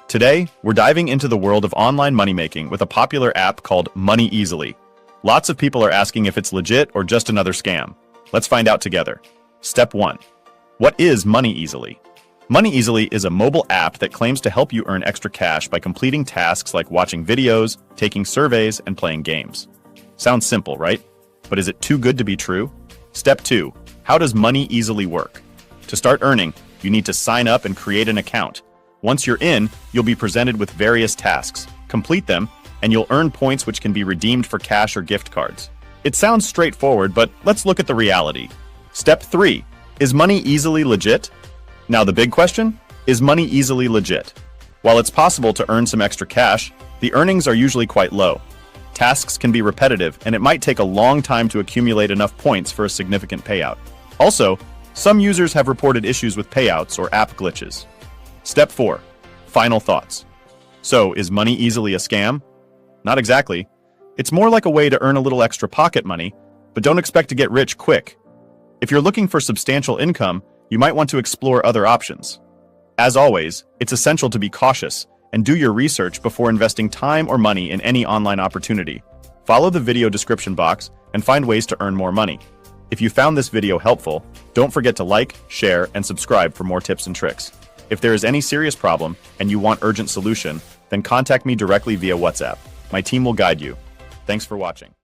Today, we're diving into the world of online money making with a popular app called Money Easily. Lots of people are asking if it's legit or just another scam. Let's find out together. Step 1. What is Money Easily? Money Easily is a mobile app that claims to help you earn extra cash by completing tasks like watching videos, taking surveys, and playing games. Sounds simple, right? But is it too good to be true? Step 2. How does Money Easily work? To start earning, you need to sign up and create an account. Once you're in, you'll be presented with various tasks. Complete them, and you'll earn points which can be redeemed for cash or gift cards. It sounds straightforward, but let's look at the reality. Step 3. Is Money Easily legit? Now the big question, is Money Easily legit? While it's possible to earn some extra cash, the earnings are usually quite low. Tasks can be repetitive, and it might take a long time to accumulate enough points for a significant payout. Also, some users have reported issues with payouts or app glitches. Step 4. Final thoughts. So, is Money Easily a scam? Not exactly. It's more like a way to earn a little extra pocket money, but don't expect to get rich quick. If you're looking for substantial income, you might want to explore other options. As always, it's essential to be cautious and do your research before investing time or money in any online opportunity. Follow the video description box and find ways to earn more money. If you found this video helpful, don't forget to like, share, and subscribe for more tips and tricks. If there is any serious problem and you want urgent solution, then contact me directly via WhatsApp. My team will guide you. Thanks for watching.